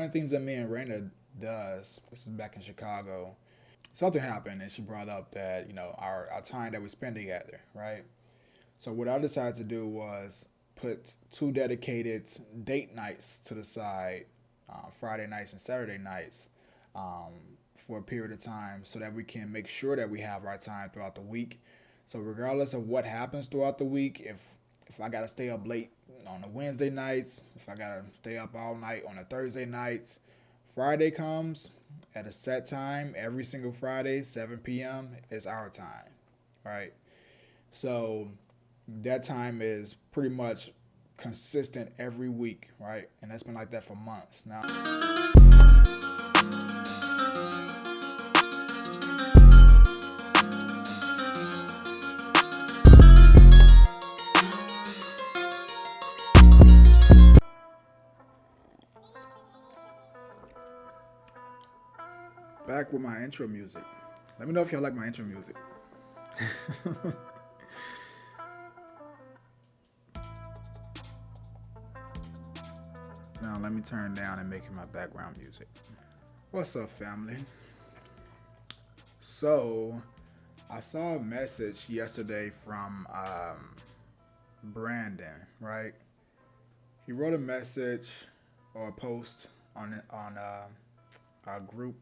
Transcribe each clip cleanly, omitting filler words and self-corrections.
one of the things that me and Raina does, this is back in Chicago, something happened and she brought up that, our time that we spend together, right? So what I decided to do was put two dedicated date nights to the side, Friday nights and Saturday nights, um, for a period of time so that we can make sure that we have our time throughout the week. So regardless of what happens throughout the week, if I gotta stay up late on the Wednesday nights, if I gotta stay up all night on the Thursday nights, Friday comes at a set time every single Friday, 7 p.m. is our time, right? So that time is pretty much consistent every week, right? And that's been like that for months now. Back with my intro music. Let me know if y'all like my intro music. Now let me turn down and make it my background music. What's up, family? So I saw a message yesterday from Brandon, right? He wrote a message or a post on our group,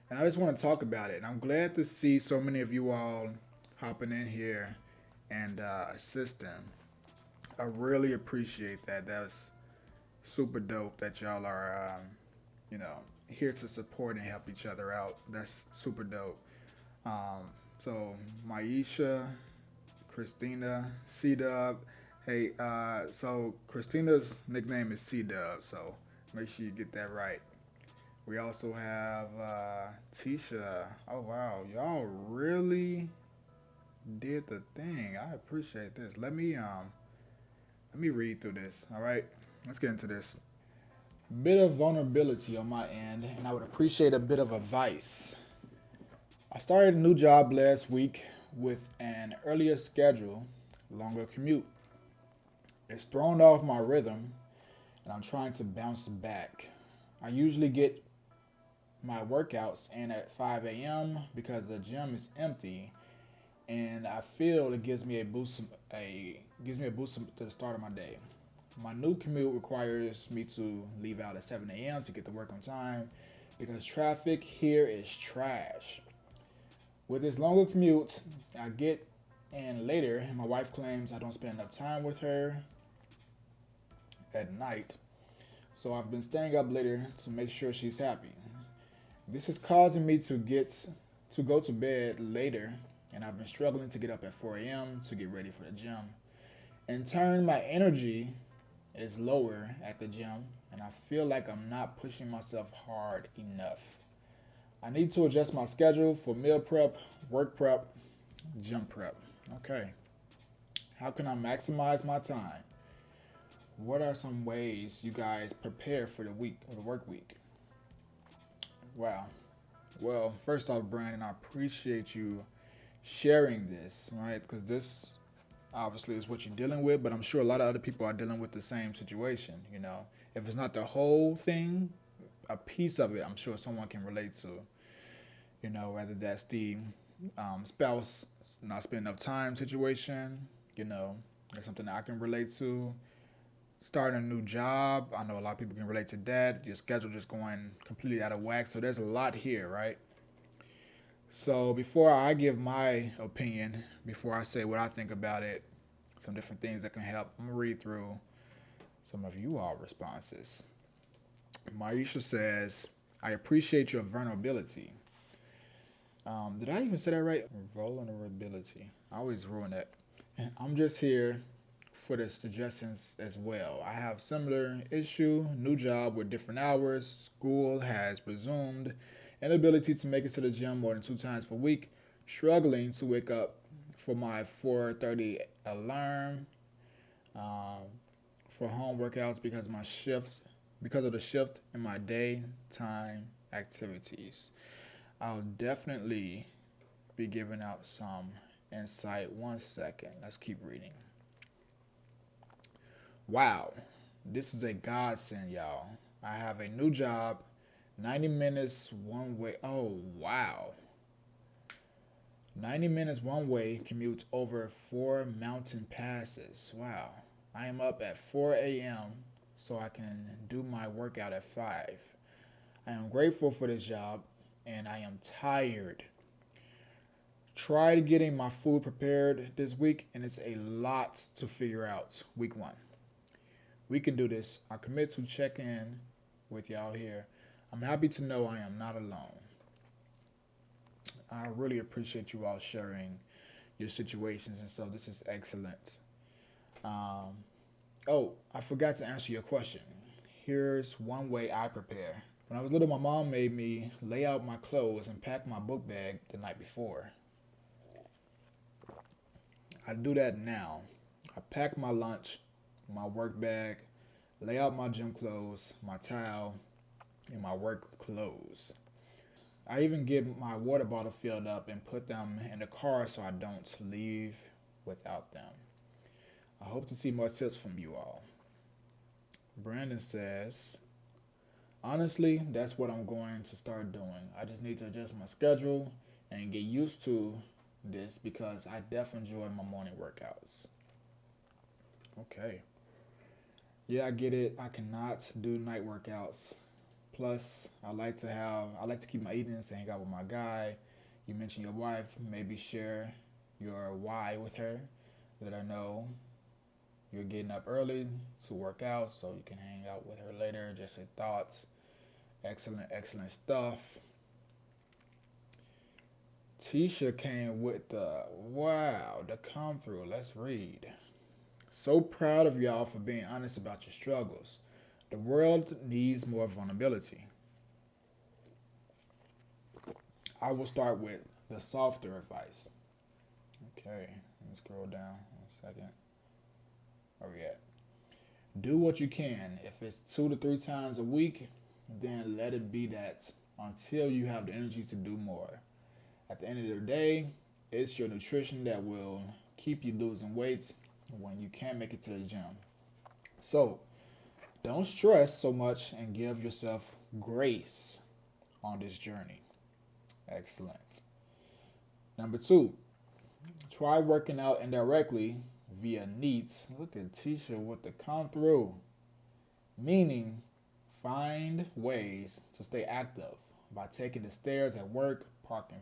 and I just want to talk about it. And I'm glad to see so many of you all hopping in here and assisting. I really appreciate that. That's super dope that y'all are, you know, here to support and help each other out. That's super dope. Um, so Maisha, Christina, C Dub. Hey, so Christina's nickname is C Dub, so make sure you get that right. We also have Tisha. Oh wow, y'all really did the thing. I appreciate this. Let me read through this. All right, let's get into this. Bit of vulnerability on my end, and I would appreciate a bit of advice. I started a new job last week with an earlier schedule, longer commute. It's thrown off my rhythm, and I'm trying to bounce back. I usually get my workouts in at 5 a.m. because the gym is empty, and I feel it gives me a boost to the start of my day. My new commute requires me to leave out at 7 a.m. to get to work on time because traffic here is trash. With this longer commute, I get in later, and my wife claims I don't spend enough time with her at night, so I've been staying up later to make sure she's happy. This is causing me to go to bed later, and I've been struggling to get up at 4 a.m. to get ready for the gym. In turn, my energy is lower at the gym, and I feel like I'm not pushing myself hard enough. I need to adjust my schedule for meal prep, work prep, gym prep. Okay. How can I maximize my time? What are some ways you guys prepare for the week or the work week? Wow. Well, first off, Brandon, I appreciate you sharing this, right? Because this obviously is what you're dealing with, but I'm sure a lot of other people are dealing with the same situation. If it's not the whole thing, a piece of it, I'm sure someone can relate to. Whether that's the spouse not spending enough time situation, that's something that I can relate to. Starting a new job, I know a lot of people can relate to that. Your schedule just going completely out of whack. So there's a lot here, right? So before I give my opinion, before I say what I think about it, some different things that can help, I'm gonna read through some of you all responses. Maisha says, I appreciate your vulnerability. Did I even say that right? Vulnerability. I always ruin that. I'm just here for the suggestions as well. I have similar issue, new job with different hours, school has resumed, inability to make it to the gym more than 2 times per week, struggling to wake up for my 4:30 alarm, for home workouts because of the shift in my daytime activities. I'll definitely be giving out some insight. 1 second. Let's keep reading. Wow, this is a godsend, y'all. I have a new job, 90 minutes one way. Oh, wow. 90 minutes one way commutes over 4 mountain passes. Wow. I am up at 4 a.m. so I can do my workout at 5. I am grateful for this job and I am tired. Tried getting my food prepared this week and it's a lot to figure out week 1. We can do this. I commit to check in with y'all here. I'm happy to know I am not alone. I really appreciate you all sharing your situations, and so this is excellent. Um, oh, I forgot to answer your question. Here's one way I prepare. When I was little, my mom made me lay out my clothes and pack my book bag the night before. I do that now. I pack my lunch, my work bag, lay out my gym clothes, my towel, and my work clothes. I even get my water bottle filled up and put them in the car so I don't leave without them. I hope to see more tips from you all. Brandon says, honestly, that's what I'm going to start doing. I just need to adjust my schedule and get used to this because I definitely enjoy my morning workouts. Okay. Yeah, I get it. I cannot do night workouts. Plus, I like to keep my evenings to hang out with my guy. You mentioned your wife. Maybe share your why with her. Let her know you're getting up early to work out so you can hang out with her later. Just your thoughts. Excellent, excellent stuff. Tisha came with the come through. Let's read. So proud of y'all for being honest about your struggles. The world needs more vulnerability. I will start with the softer advice. Okay, let me scroll down 1 second. Where we at? Do what you can. If it's 2 to 3 times a week, then let it be that until you have the energy to do more. At the end of the day, it's your nutrition that will keep you losing weight when you can't make it to the gym. So, don't stress so much and give yourself grace on this journey. Excellent. Number 2, try working out indirectly via needs. Look at Tisha with the come through. Meaning, find ways to stay active by taking the stairs at work, parking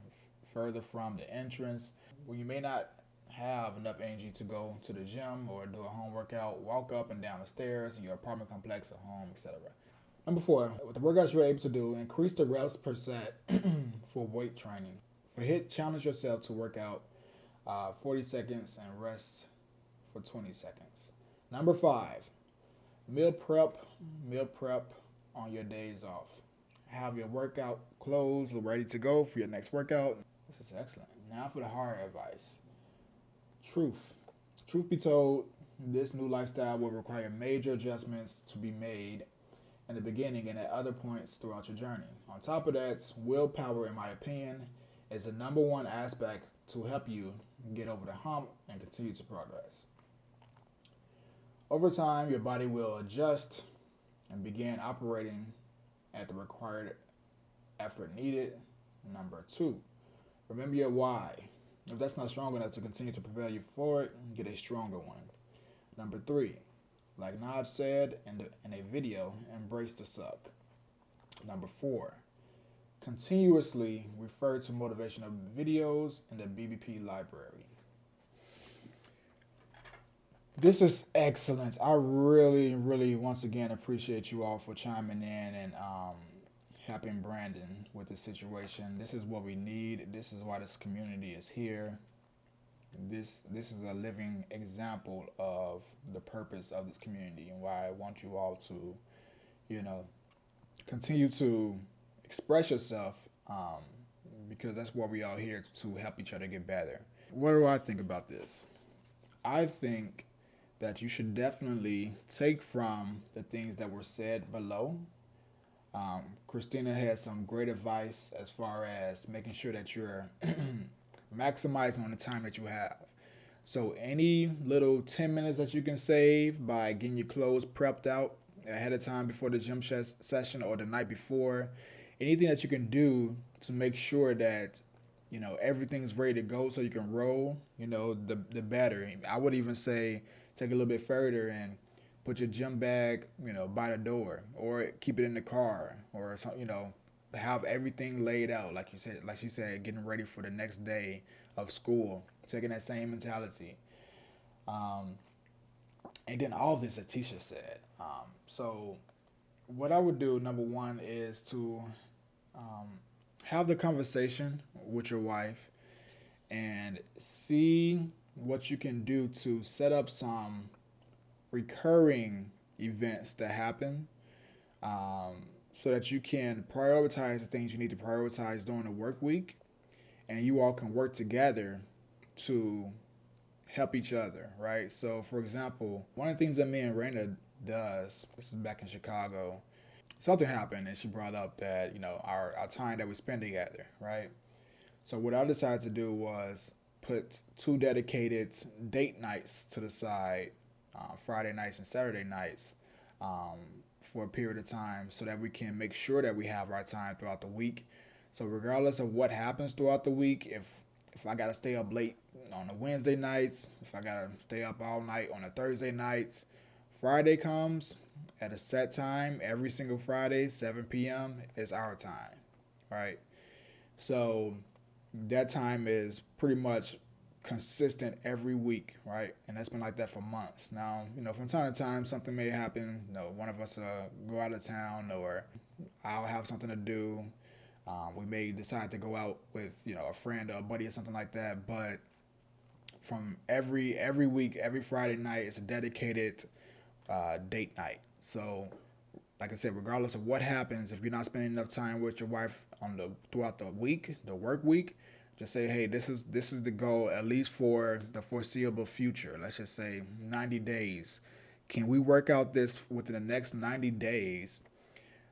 further from the entrance. When you may not have enough energy to go to the gym or do a home workout, walk up and down the stairs in your apartment complex or home, etc. Number 4, with the workouts you're able to do, increase the reps per set for weight training. For HIIT, challenge yourself to work out 40 seconds and rest for 20 seconds. Number 5, meal prep on your days off. Have your workout clothes ready to go for your next workout. This is excellent. Now for the hard advice. Truth. Truth be told, this new lifestyle will require major adjustments to be made in the beginning and at other points throughout your journey. On top of that, willpower, in my opinion, is the number one aspect to help you get over the hump and continue to progress. Over time, your body will adjust and begin operating at the required effort needed. Number 2, remember your why. If that's not strong enough to continue to propel you forward, get a stronger one. Number 3, like Naj said in a video, embrace the suck. Number 4, continuously refer to motivational videos in the BBP library. This is excellent. I really, really, once again, appreciate you all for chiming in and helping Brandon with the situation. This is what we need. This is why this community is here. This is a living example of the purpose of this community and why I want you all to, continue to express yourself because that's what we are here to help each other get better. What do I think about this? I think that you should definitely take from the things that were said below. Christina had some great advice as far as making sure that you're maximizing on the time that you have. So any little 10 minutes that you can save by getting your clothes prepped out ahead of time before the gym session or the night before. Anything that you can do to make sure that everything's ready to go so you can roll. The better. I would even say take a little bit further and put your gym bag by the door, or keep it in the car, or something. Have everything laid out like she said, getting ready for the next day of school, taking that same mentality. Um, and then all this that Tisha said. So what I would do, number one, is to um, have the conversation with your wife and see what you can do to set up some recurring events that happen, so that you can prioritize the things you need to prioritize during the work week, and you all can work together to help each other, right? So, for example, one of the things that me and Raina does, this is back in Chicago, something happened and she brought up that, our time that we spend together, right? So, what I decided to do was put two dedicated date nights to the side, Friday nights and Saturday nights, um, for a period of time so that we can make sure that we have our time throughout the week. So, regardless of what happens throughout the week, if I gotta stay up late on the Wednesday nights, if I gotta stay up all night on the Thursday nights, Friday comes at a set time every single Friday, 7 p.m. is our time, right? So that time is pretty much consistent every week, right? And that's been like that for months. Now, from time to time, something may happen. One of us go out of town, or I'll have something to do. We may decide to go out with a friend or a buddy or something like that. But from every week, every Friday night, it's a dedicated date night. So, like I said, regardless of what happens, if you're not spending enough time with your wife throughout the week, the work week, just say, hey, this is the goal, at least for the foreseeable future. Let's just say 90 days. Can we work out this within the next 90 days?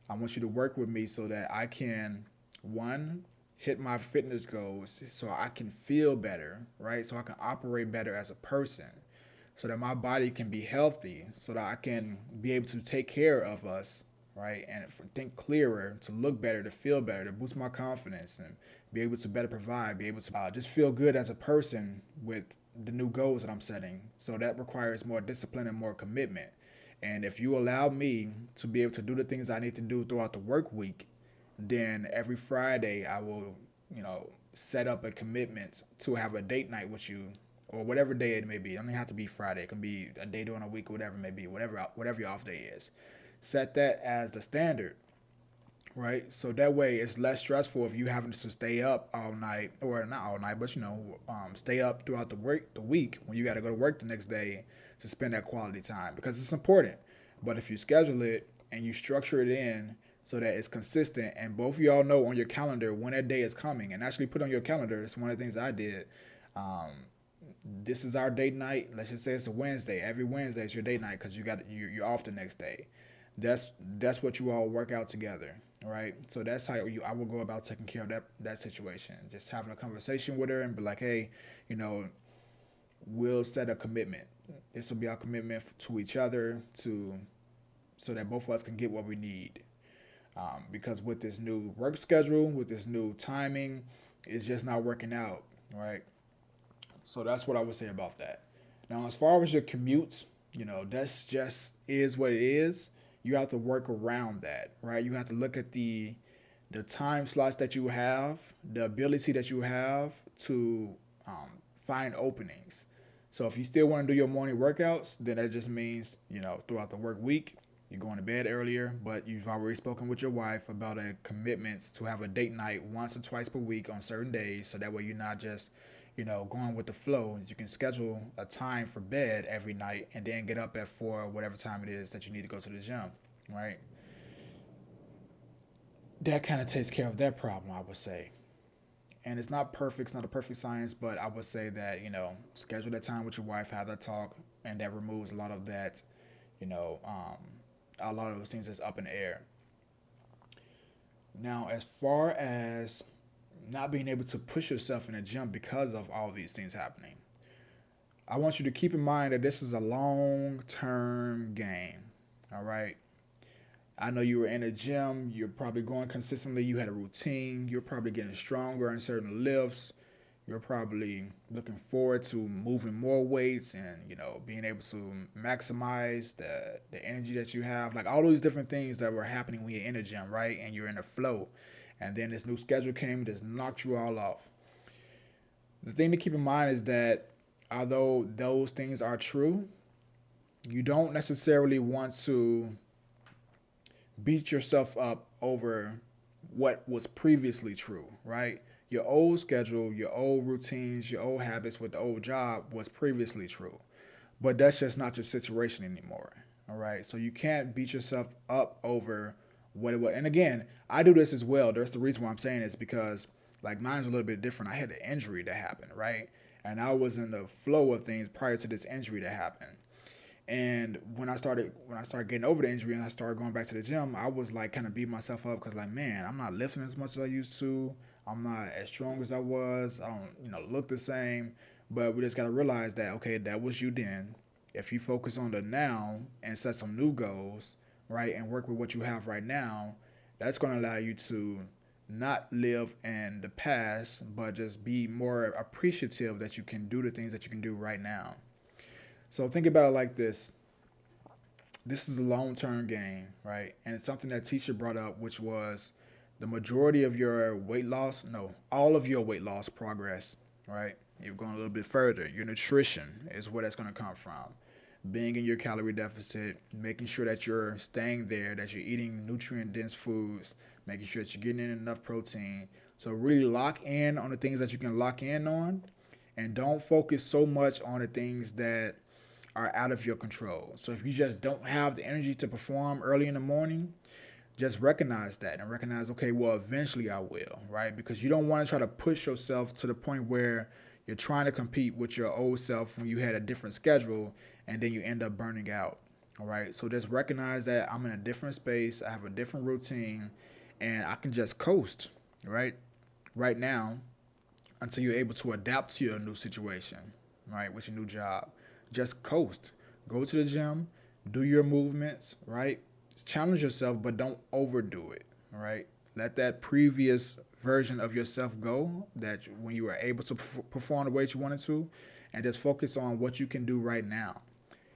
I want you to work with me so that I can, one, hit my fitness goals, so I can feel better, right? So I can operate better as a person, so that my body can be healthy, so that I can be able to take care of us, right? And think clearer, to look better, to feel better, to boost my confidence, and be able to better provide, be able to just feel good as a person with the new goals that I'm setting. So that requires more discipline and more commitment. And if you allow me to be able to do the things I need to do throughout the work week, then every Friday I will, set up a commitment to have a date night with you, or whatever day it may be. It doesn't have to be Friday. It can be a day during a week, whatever it may be, whatever your off day is. Set that as the standard, right? So that way it's less stressful if you having to stay up all night, or not all night, but stay up throughout the week when you got to go to work the next day to spend that quality time, because it's important. But if you schedule it and you structure it in so that it's consistent, and both of y'all know on your calendar when that day is coming, and actually put on your calendar. It's one of the things I did. Um, this is our date night. Let's just say it's a Wednesday. Every Wednesday is your date night because you're off the next day. That's what you all work out together, right? So that's how I will go about taking care of that situation. Just having a conversation with her and be like, hey, you know, we'll set a commitment. This will be our commitment to each other, so that both of us can get what we need. Because with this new work schedule, with this new timing, it's just not working out, right? So that's what I would say about that. Now, as far as your commutes, that's just is what it is. You have to work around that, right? You have to look at the time slots that you have, the ability that you have to find openings. So if you still want to do your morning workouts, then that just means, throughout the work week, you're going to bed earlier, but you've already spoken with your wife about a commitment to have a date night once or twice per week on certain days. So that way you're not just, going with the flow. You can schedule a time for bed every night and then get up at 4, whatever time it is that you need to go to the gym, right? That kind of takes care of that problem, I would say. And it's not perfect, it's not a perfect science, but I would say that, schedule that time with your wife, have that talk, and that removes a lot of that, you know, um, a lot of those things that's up in the air. Now, as far as not being able to push yourself in the gym because of all these things happening, I want you to keep in mind that this is a long term game. All right. I know you were in a gym, you're probably going consistently, you had a routine, you're probably getting stronger in certain lifts, you're probably looking forward to moving more weights and, being able to maximize the energy that you have. Like all those different things that were happening when you're in the gym, right? And you're in a flow. And then this new schedule came, just knocked you all off. The thing to keep in mind is that although those things are true, you don't necessarily want to beat yourself up over what was previously true, right? Your old schedule, your old routines, your old habits with the old job was previously true. But that's just not your situation anymore. All right. So you can't beat yourself up over what it was. And again, I do this as well. That's the reason why I'm saying this because like mine's a little bit different. I had an injury that happened, right? And I was in the flow of things prior to this injury that happened. And when I started getting over the injury and I started going back to the gym, I was like kind of beating myself up because like, man, I'm not lifting as much as I used to. I'm not as strong as I was. I don't, look the same. But we just gotta realize that okay, that was you then. If you focus on the now and set some new goals, right, and work with what you have right now, that's gonna allow you to not live in the past, but just be more appreciative that you can do the things that you can do right now. So think about it like this. This is a long-term game, right? And it's something that teacher brought up, which was the majority of your weight loss, no, all of your weight loss progress, right? You're going a little bit further. Your nutrition is where that's going to come from. Being in your calorie deficit, making sure that you're staying there, that you're eating nutrient dense foods, making sure that you're getting in enough protein. So really lock in on the things that you can lock in on and don't focus so much on the things that are out of your control. So if you just don't have the energy to perform early in the morning, just recognize that and recognize, okay, well, eventually I will, right? Because you don't want to try to push yourself to the point where you're trying to compete with your old self when you had a different schedule and then you end up burning out. All right. So just recognize that I'm in a different space, I have a different routine, and I can just coast, right? Right now until you're able to adapt to your new situation, right? With your new job. Just coast. Go to the gym, do your movements, right? Challenge yourself, but don't overdo it, all right? Let that previous version of yourself go that when you were able to perform the way that you wanted to, and just focus on what you can do right now.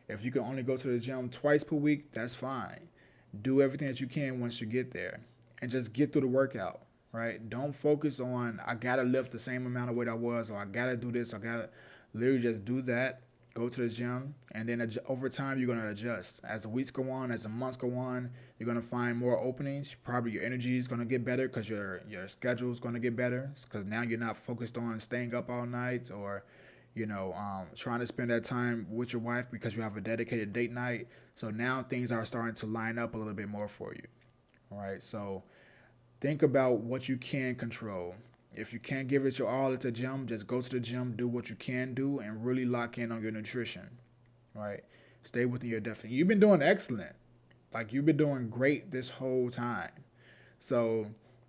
If you can only go to the gym twice per week, that's fine. Do everything that you can once you get there and just get through the workout, right? Don't focus on, I gotta lift the same amount of weight I was, or I gotta do this, I gotta literally just do that. Go to the gym, and then over time you're gonna adjust. As the weeks go on, as the months go on, you're gonna find more openings. Probably your energy is gonna get better because your schedule is gonna get better. Because now you're not focused on staying up all night or, trying to spend that time with your wife because you have a dedicated date night. So now things are starting to line up a little bit more for you. All right. So think about what you can control. If you can't give it your all at the gym, just go to the gym, do what you can do, and really lock in on your nutrition. Right? Stay within your definition. You've been doing excellent. Like you've been doing great this whole time. So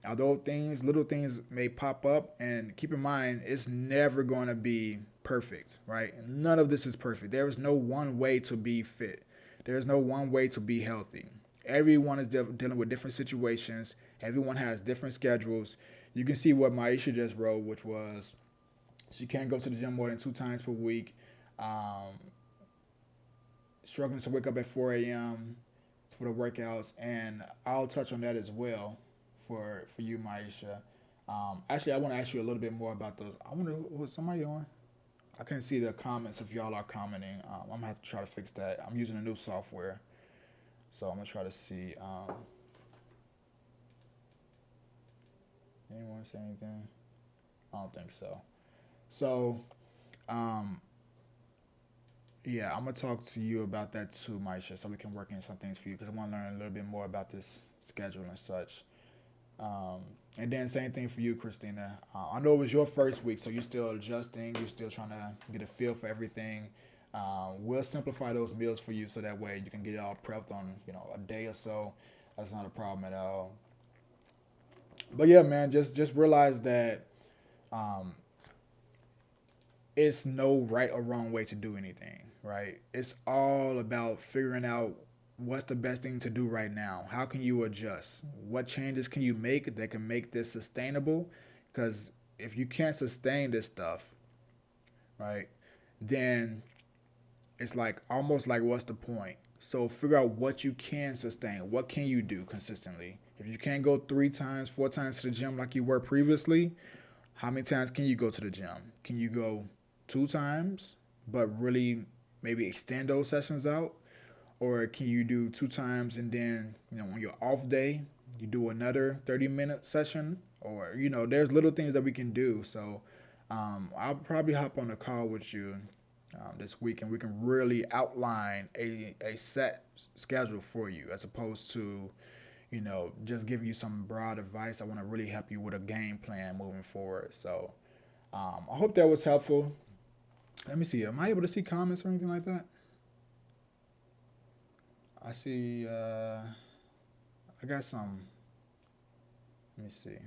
although little things may pop up, and keep in mind, it's never going to be perfect, right? None of this is perfect. There is no one way to be fit. There is no one way to be healthy. Everyone is dealing with different situations. Everyone has different schedules. You can see what Maisha just wrote, which was she can't go to the gym more than 2 times per week. Um, Struggling to wake up at 4 a.m. for the workouts, and I'll touch on that as well for you, Maisha. Actually, I want to ask you a little bit more about those. I wonder, was somebody on? I can't see the comments if y'all are commenting. I'm gonna have to try to fix that. I'm using a new software, so I'm gonna try to see. Anyone say anything? I don't think so. So, um, yeah, I'm gonna talk to you about that too, Maisha, so we can work in some things for you because I want to learn a little bit more about this schedule and such. And then same thing for you, Christina. I know it was your first week, so you're still adjusting. You're still trying to get a feel for everything. We'll simplify those meals for you so that way you can get it all prepped on a day or so. That's not a problem at all. But yeah, man, just realize that um, it's no right or wrong way to do anything, right? It's all about figuring out what's the best thing to do right now? How can you adjust? What changes can you make that can make this sustainable? Because if you can't sustain this stuff, right, then it's like almost like what's the point? So figure out what you can sustain. What can you do consistently? If you can't go 3 times, 4 times to the gym like you were previously, how many times can you go to the gym? Can you go 2 times, but really maybe extend those sessions out? Or can you do 2 times and then, on your off day, you do another 30-minute session? Or, there's little things that we can do. So I'll probably hop on a call with you this week and we can really outline a set schedule for you as opposed to, just giving you some broad advice. I want to really help you with a game plan moving forward. So I hope that was helpful. Let me see. Am I able to see comments or anything like that? I see. I got some. Let me see.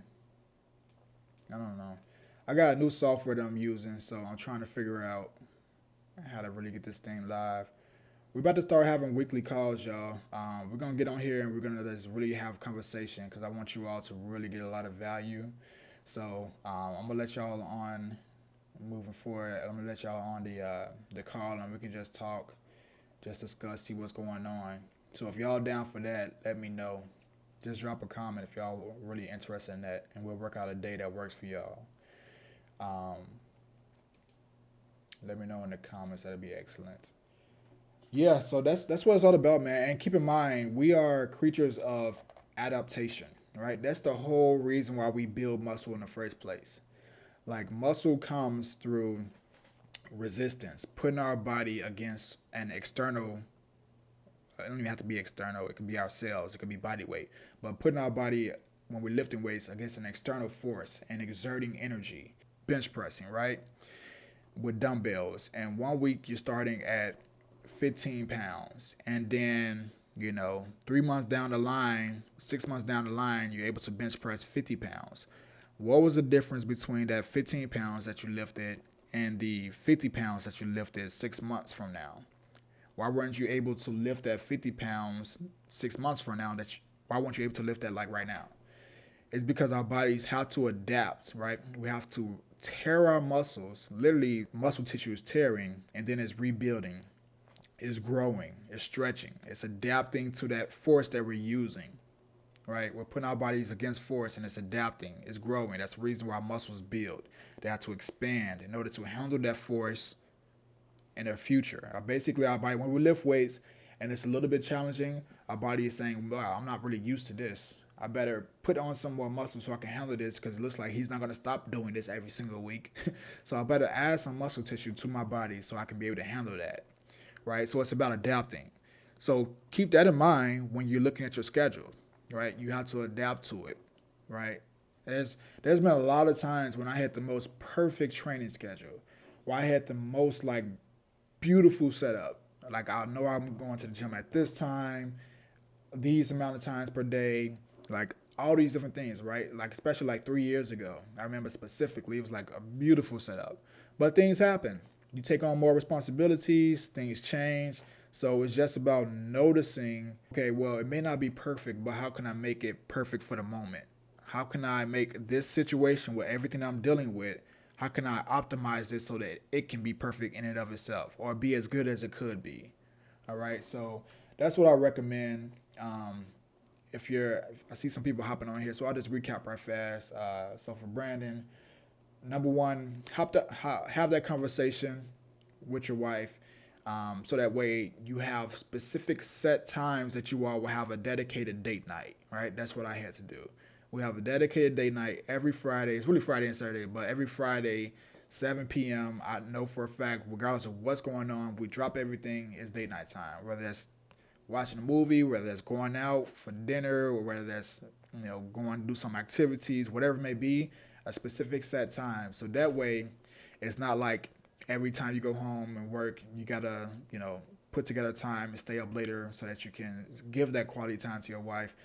I don't know. I got a new software that I'm using, so I'm trying to figure out how to really get this thing live. We're about to start having weekly calls, y'all. We're gonna get on here and we're gonna just really have a conversation because I want you all to really get a lot of value. So I'm gonna let y'all on moving forward. I'm gonna let y'all on the call and we can just talk, just discuss, see what's going on. So if y'all down for that, let me know. Just drop a comment if y'all really interested in that, and we'll work out a day that works for y'all. Let me know in the comments. That'd be excellent. Yeah, so that's what it's all about, man. And keep in mind, we are creatures of adaptation, right? That's the whole reason why we build muscle in the first place. Like muscle comes through resistance, putting our body against an external. It don't even have to be external. It could be ourselves. It could be body weight. But putting our body when we're lifting weights against an external force and exerting energy. Bench pressing, right? With dumbbells. And 1 week you're starting at 15 pounds. And then, 3 months down the line, 6 months down the line, you're able to bench press 50 pounds. What was the difference between that 15 pounds that you lifted and the 50 pounds that you lifted 6 months from now? Why weren't you able to lift that 50 pounds 6 months from now? Why weren't you able to lift that like right now? It's because our bodies have to adapt, right? We have to tear our muscles. Literally, muscle tissue is tearing and then it's rebuilding. It's growing. It's stretching. It's adapting to that force that we're using, right? We're putting our bodies against force and it's adapting. It's growing. That's the reason why muscles build. They have to expand in order to handle that force in their future. Basically, our body, when we lift weights and it's a little bit challenging, our body is saying, wow, I'm not really used to this. I better put on some more muscle so I can handle this because it looks like he's not going to stop doing this every single week. So I better add some muscle tissue to my body so I can be able to handle that, right? So it's about adapting. So keep that in mind when you're looking at your schedule, right? You have to adapt to it, right? There's been a lot of times when I had the most perfect training schedule, where I had the most like beautiful setup. Like I know I'm going to the gym at this time, these amount of times per day, like all these different things, right? Like especially like 3 years ago, I remember specifically it was like a beautiful setup. But things happen. You take on more responsibilities, things change. So it's just about noticing, okay, well, it may not be perfect, but how can I make it perfect for the moment? How can I make this situation with everything I'm dealing with, how can I optimize it so that it can be perfect in and of itself or be as good as it could be? All right, so that's what I recommend. If I see some people hopping on here, so I'll just recap right fast. So for Brandon, number one, have that conversation with your wife, so that way you have specific set times that you all will have a dedicated date night, right? That's what I had to do. We have a dedicated date night every Friday. It's really Friday and Saturday, but every Friday, 7 p.m., I know for a fact, regardless of what's going on, we drop everything, it's date night time. Whether that's watching a movie, whether that's going out for dinner, or whether that's, going to do some activities, whatever it may be, a specific set time. So that way, it's not like every time you go home and work, you got to, put together time and stay up later so that you can give that quality time to your wife.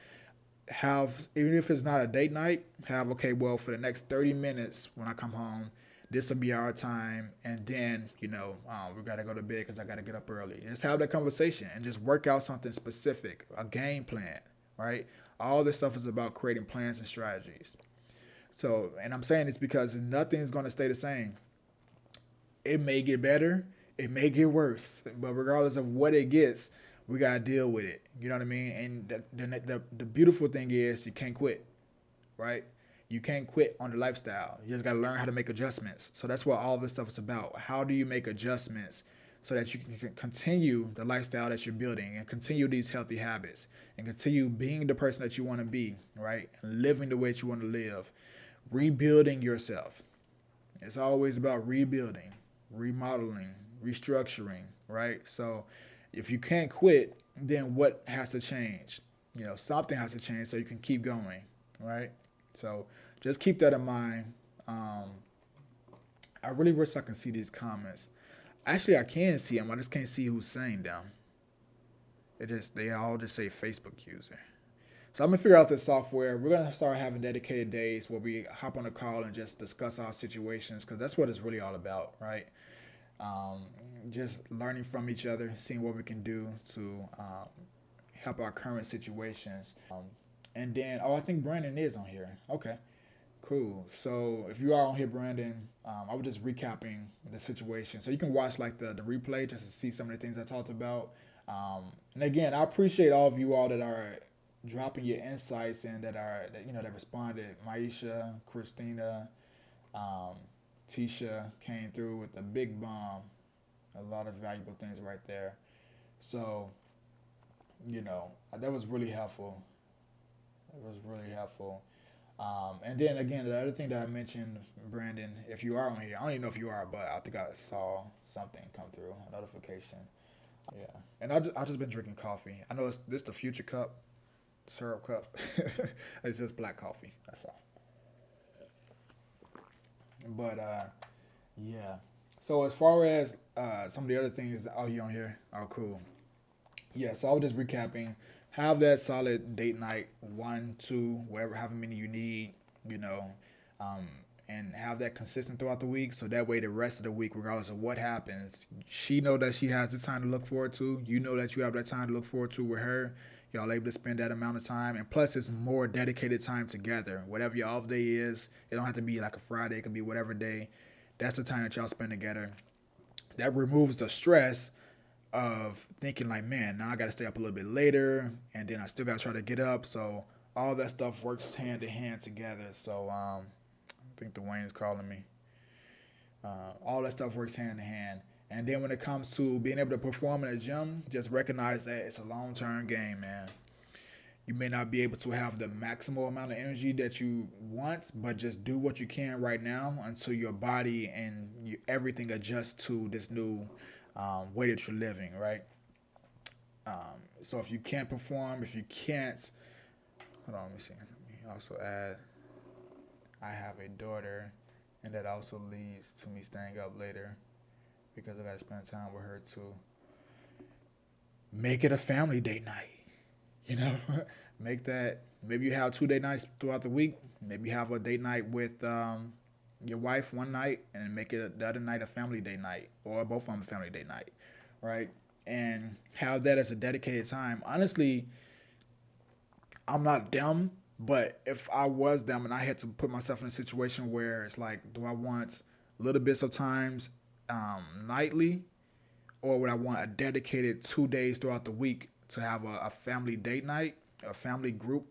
Have, even if it's not a date night, have, okay, well, for the next 30 minutes when I come home, This will be our time, and then we gotta go to bed because I gotta get up early. Just have that conversation and just work out something specific, a game plan, right? All this stuff is about creating plans and strategies. So, and I'm saying this because nothing's gonna stay the same. It may get better, it may get worse, but regardless of what it gets, we gotta deal with it. You know what I mean? And the beautiful thing is you can't quit, right? You can't quit on the lifestyle. You just got to learn how to make adjustments. So that's what all this stuff is about. How do you make adjustments so that you can continue the lifestyle that you're building and continue these healthy habits and continue being the person that you want to be, right? And living the way that you want to live, rebuilding yourself. It's always about rebuilding, remodeling, restructuring, right? So if you can't quit, then what has to change? Something has to change so you can keep going, right? So just keep that in mind. I really wish I can see these comments. Actually, I can see them. I just can't see who's saying them. They all just say Facebook user. So I'm gonna figure out this software. We're gonna start having dedicated days where we hop on a call and just discuss our situations because that's what it's really all about, right? Just learning from each other, seeing what we can do to help our current situations. And then, I think Brandon is on here. Okay, cool. So if you are on here, Brandon, I was just recapping the situation. So you can watch like the replay just to see some of the things I talked about. And again, I appreciate all of you all that are dropping your insights and that responded. Maisha, Christina, Tisha came through with a big bomb. A lot of valuable things right there. So, that was really helpful. It was really helpful. And then again, the other thing that I mentioned, Brandon, if you are on here, I don't even know if you are, but I think I saw something come through, a notification. Yeah. And I just been drinking coffee. I know this the future cup, syrup cup. It's just black coffee. That's all. But yeah. So as far as some of the other things, you on here? Oh, cool. Yeah. So I was just recapping. Have that solid date night, 1, 2, whatever, however many you need, um, and have that consistent throughout the week. So that way, the rest of the week, regardless of what happens, she know that she has this time to look forward to. You know that you have that time to look forward to with her. Y'all able to spend that amount of time, and plus, it's more dedicated time together. Whatever your off day is, it don't have to be like a Friday. It can be whatever day. That's the time that y'all spend together. That removes the stress of thinking like, man, now I got to stay up a little bit later, and then I still got to try to get up. So all that stuff works hand in hand together. So I think Dwayne's calling me. All that stuff works hand in hand. And then when it comes to being able to perform in a gym, just recognize that it's a long-term game, man. You may not be able to have the maximal amount of energy that you want, but just do what you can right now until your body and everything adjusts to this new way that you're living, right? So if you can't perform, if you can't, hold on, let me see. Let me also add, I have a daughter, and that also leads to me staying up later because I got to spend time with her too. Make it a family date night. Make that. Maybe you have 2 date nights throughout the week. Maybe you have a date night with your wife one night, and make it the other night a family date night, or both of them a family date night, right? And have that as a dedicated time. Honestly, I'm not them, but if I was them and I had to put myself in a situation where it's like, do I want little bits of times nightly, or would I want a dedicated 2 days throughout the week to have a family date night, a family group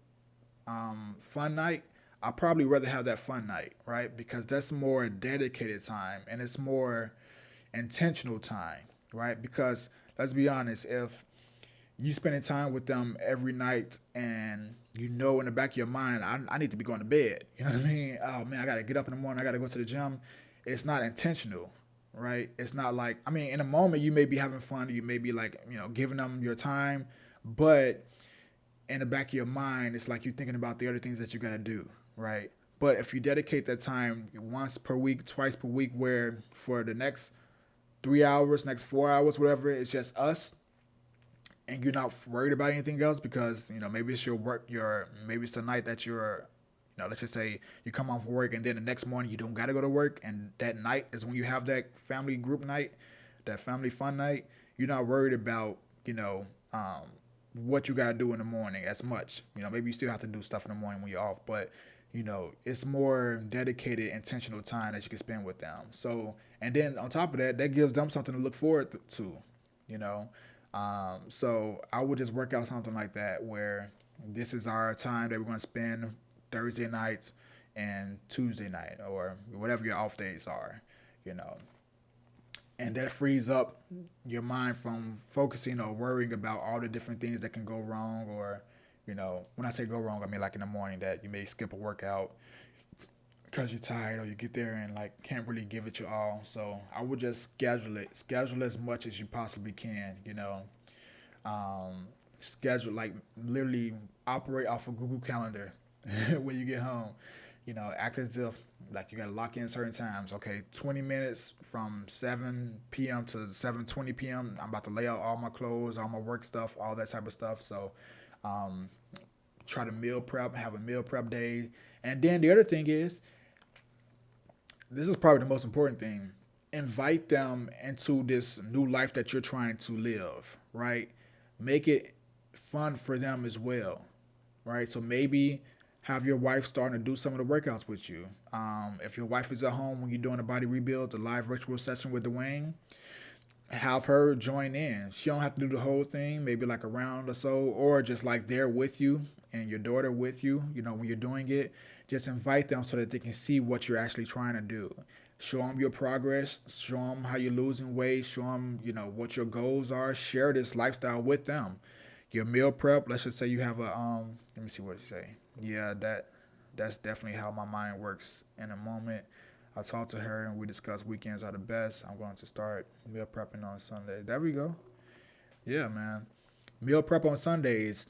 fun night? I'd probably rather have that fun night, right? Because that's more dedicated time and it's more intentional time, right? Because let's be honest, if you spending time with them every night and in the back of your mind, I need to be going to bed. You know what I mean? Oh man, I got to get up in the morning. I got to go to the gym. It's not intentional, right? It's not like, in a moment you may be having fun. You may be like, giving them your time, but in the back of your mind, it's like you're thinking about the other things that you got to do, right? But if you dedicate that time once per week, twice per week, where for the next 3 hours, next 4 hours, whatever, it's just us, and you're not worried about anything else because maybe it's your work, maybe it's the night that you're Let's just say you come home from work and then the next morning you don't got to go to work, and that night is when you have that family group night, that family fun night. You're not worried about what you got to do in the morning as much. Maybe you still have to do stuff in the morning when you're off, but it's more dedicated, intentional time that you can spend with them. So, and then on top of that, that gives them something to look forward to, you know. So I would just work out something like that where this is our time that we're going to spend Thursday nights and Tuesday night or whatever your off days are, you know. And that frees up your mind from focusing or worrying about all the different things that can go wrong, or when I say go wrong, I mean like in the morning that you may skip a workout because you're tired, or you get there and like can't really give it your all. So I would just schedule as much as you possibly can, schedule, like literally operate off a Google Calendar when you get home. Act as if like you gotta lock in certain times. Okay, 20 minutes from 7 p.m. to 7:20 p.m. I'm about to lay out all my clothes, all my work stuff, all that type of stuff. So um, try to meal prep, have a meal prep day. And then the other thing is, this is probably the most important thing. Invite them into this new life that you're trying to live, right? Make it fun for them as well, right? So maybe have your wife starting to do some of the workouts with you. If your wife is at home when you're doing a body rebuild, the live virtual session with Dwayne, have her join in. She don't have to do the whole thing, maybe like a round or so, or just like there with you and your daughter with you, when you're doing it. Just invite them so that they can see what you're actually trying to do. Show them your progress, show them how you're losing weight, show them, what your goals are. Share this lifestyle with them. Your meal prep, let's just say you have a, let me see what it say. Yeah, that's definitely how my mind works in a moment. I talked to her and we discussed weekends are the best. I'm going to start meal prepping on Sunday. There we go. Yeah, man. Meal prep on Sundays.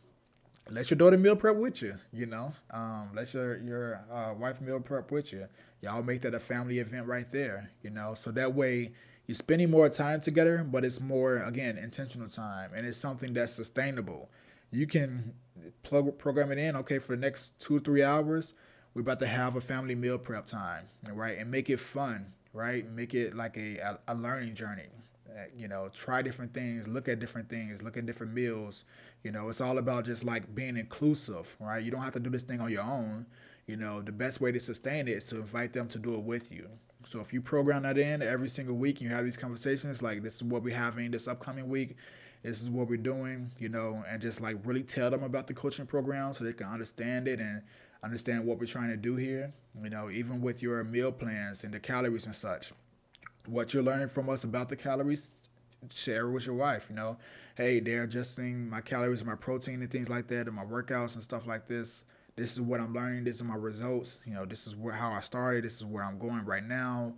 Let your daughter meal prep with you, Let your wife meal prep with you. Y'all make that a family event right there, So that way you're spending more time together, but it's more, again, intentional time. And it's something that's sustainable. You can program it in, okay, for the next 2 or 3 hours. We're about to have a family meal prep time, right? And make it fun, right? Make it like a learning journey. Try different things, look at different things, look at different meals. It's all about just like being inclusive, right? You don't have to do this thing on your own. The best way to sustain it is to invite them to do it with you. So if you program that in every single week and you have these conversations, like this is what we're having this upcoming week, this is what we're doing, and just like really tell them about the coaching program so they can understand it and understand what we're trying to do here. Even with your meal plans and the calories and such, what you're learning from us about the calories, share with your wife. Hey, they're adjusting my calories, my protein, and things like that, and my workouts and stuff like this. This is what I'm learning. This is my results. This is how I started. This is where I'm going right now.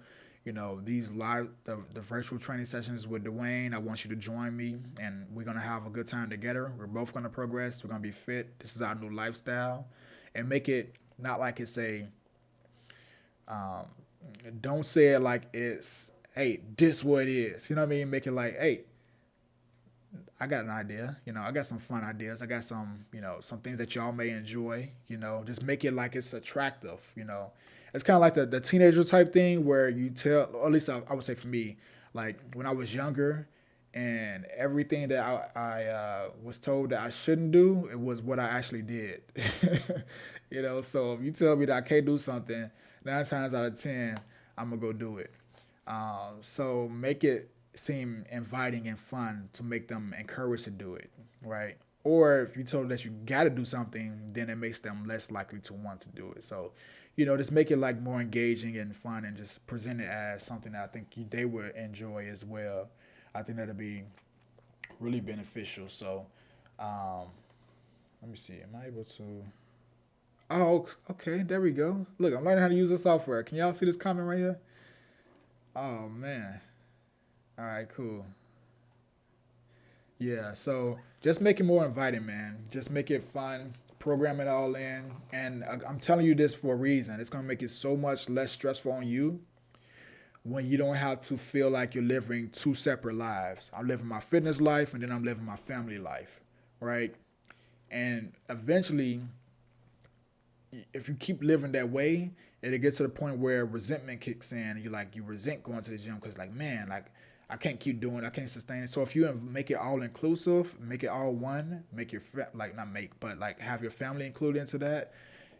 These the virtual training sessions with Dwayne, I want you to join me, and we're going to have a good time together. We're both going to progress. We're going to be fit. This is our new lifestyle. And make it not like it's don't say it like it's, hey, this what it is. You know what I mean? Make it like, hey, I got an idea. I got some fun ideas. I got some, some things that y'all may enjoy. Just make it like it's attractive. It's kind of like the teenager type thing where you tell, or at least I would say for me, like when I was younger and everything that I was told that I shouldn't do, it was what I actually did. So if you tell me that I can't do something, 9 times out of 10, I'm going to go do it. So make it seem inviting and fun to make them encouraged to do it, right? Or if you told them that you got to do something, then it makes them less likely to want to do it. So, just make it like more engaging and fun and just present it as something that I think they would enjoy as well. I think that'll be really beneficial. So, let me see. Am I able to? Oh, okay. There we go. Look, I'm learning how to use this software. Can y'all see this comment right here? Oh, man. All right, cool. Yeah, so just make it more inviting, man. Just make it fun. Program it all in. And I'm telling you this for a reason. It's going to make it so much less stressful on you when you don't have to feel like you're living 2 separate lives. I'm living my fitness life and then I'm living my family life, right? And eventually, if you keep living that way, it'll get to the point where resentment kicks in. And you resent going to the gym because like, man, like I can't keep doing it, I can't sustain it. So if you make it all inclusive, make it all one, make your like not make, but like have your family included into that,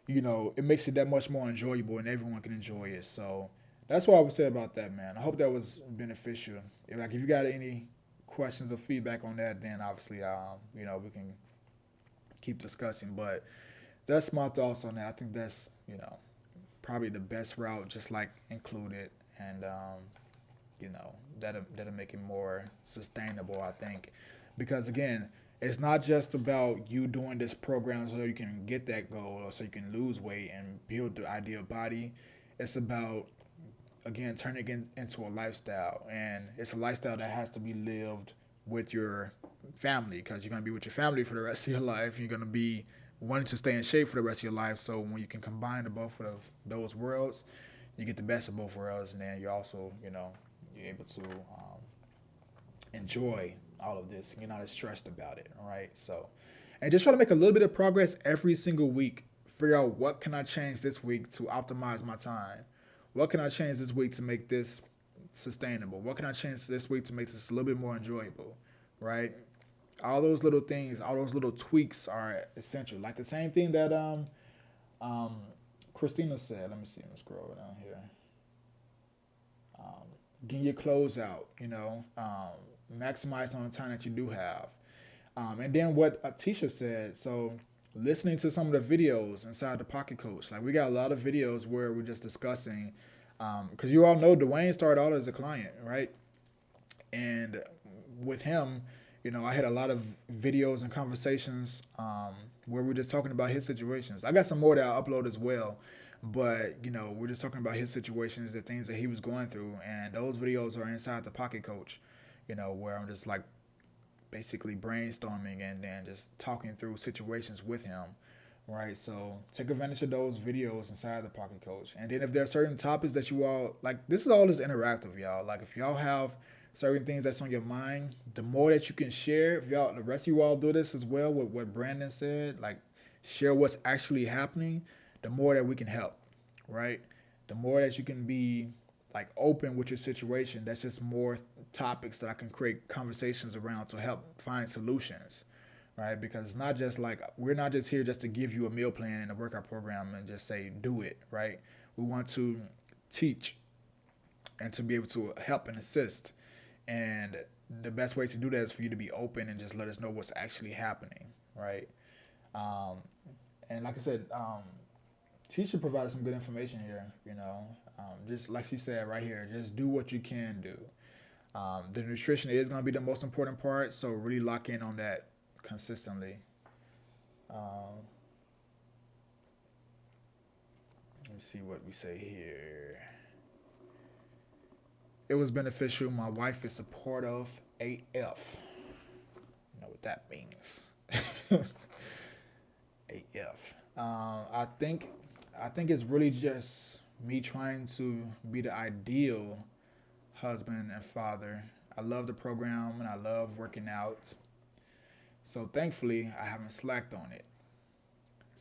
it makes it that much more enjoyable and everyone can enjoy it. So that's what I would say about that, man. I hope that was beneficial. If you got any questions or feedback on that, then obviously, we can keep discussing. But that's my thoughts on that. I think that's, probably the best route, just like included, and that'll make it more sustainable. I think, because again, it's not just about you doing this program so you can get that goal or so you can lose weight and build the ideal body. It's about, again, turning it into a lifestyle, and it's a lifestyle that has to be lived with your family, because you're going to be with your family for the rest of your life. You're going to be wanting to stay in shape for the rest of your life. So when you can combine the both of those worlds, you get the best of both worlds, and then you also, you're able to enjoy all of this, and you're not as stressed about it. All right. So, and just try to make a little bit of progress every single week. Figure out what can I change this week to optimize my time. What can I change this week to make this sustainable? What can I change this week to make this a little bit more enjoyable? Right? All those little things, all those little tweaks are essential. Like the same thing that um Christina said. Let me see. Let me scroll down here. Getting your clothes out. Maximize on the time that you do have. And then what Tisha said. So listening to some of the videos inside the Pocket Coach. Like we got a lot of videos where we're just discussing. Because you all know Dwayne started out as a client, right? And with him, I had a lot of videos and conversations where we're just talking about his situations. I got some more that I upload as well, but we're just talking about his situations, the things that he was going through, and those videos are inside the Pocket Coach. Where I'm just like basically brainstorming and then just talking through situations with him. Right, so take advantage of those videos inside the Pocket Coach. And then if there are certain topics that you all like, this is all just interactive, y'all. Like if y'all have certain things that's on your mind, the more that you can share, if y'all, the rest of you all do this as well with what Brandon said, like share what's actually happening, the more that we can help, right? The more that you can be like open with your situation, that's just more topics that I can create conversations around to help find solutions, right? Because it's not just like, we're not just here just to give you a meal plan and a workout program and just say do it, right? We want to teach and to be able to help and assist. And the best way to do that is for you to be open and just let us know what's actually happening, right? Um, and like I said, Tisha provided some good information here. Just like she said right here, just do what you can do. The nutrition is going to be the most important part, so really lock in on that consistently. Um, let me see what we say here. It was beneficial. My wife is supportive AF. You know what that means. AF. I think it's really just me trying to be the ideal husband and father. I love the program and I love working out. So thankfully, I haven't slacked on it.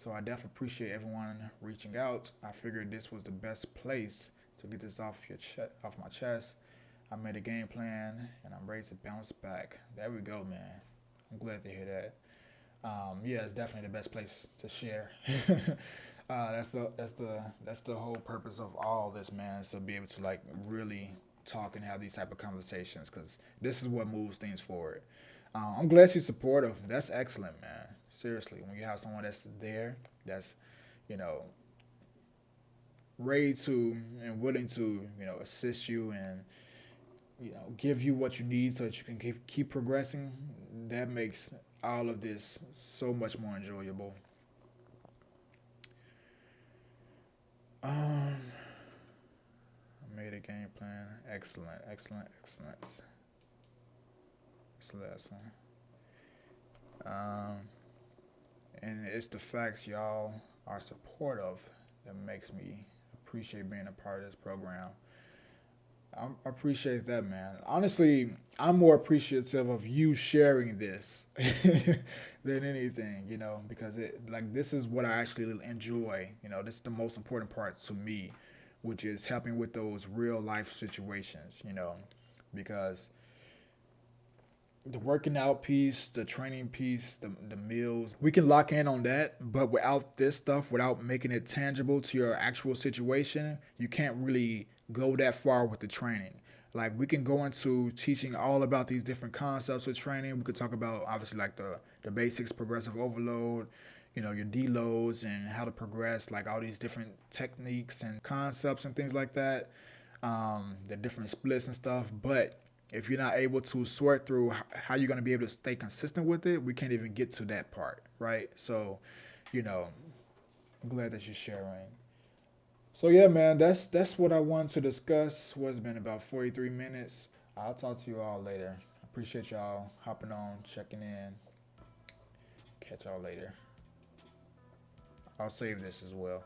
So I definitely appreciate everyone reaching out. I figured this was the best place to get this off my chest. I made a game plan and I'm ready to bounce back. There we go, man. I'm glad to hear that. Yeah, it's definitely the best place to share. That's the whole purpose of all this, man. So be able to like really talk and have these type of conversations, because this is what moves things forward. I'm glad she's supportive. That's excellent, man. Seriously, when you have someone that's there, that's you know ready to and willing to assist you and give you what you need so that you can keep progressing, that makes all of this so much more enjoyable. Um, I made a game plan. Excellent, excellent, excellent. Excellent. Um, and it's the fact y'all are supportive that makes me appreciate being a part of this program. I appreciate that, man. Honestly, I'm more appreciative of you sharing this than anything, because this is what I actually enjoy. This is the most important part to me, which is helping with those real life situations, because the working out piece, the training piece, the meals, we can lock in on that. But without this stuff, without making it tangible to your actual situation, you can't really go that far with the training. Like we can go into teaching all about these different concepts with training. We could talk about obviously like the basics, progressive overload, your deloads and how to progress, like all these different techniques and concepts and things like that, the different splits and stuff. But if you're not able to sort through how you're going to be able to stay consistent with it, we can't even get to that part, right? So, you know, I'm glad that you're sharing. So yeah, man, that's what I wanted to discuss. What's been about 43 minutes. I'll talk to you all later. Appreciate y'all hopping on, checking in. Catch y'all later. I'll save this as well.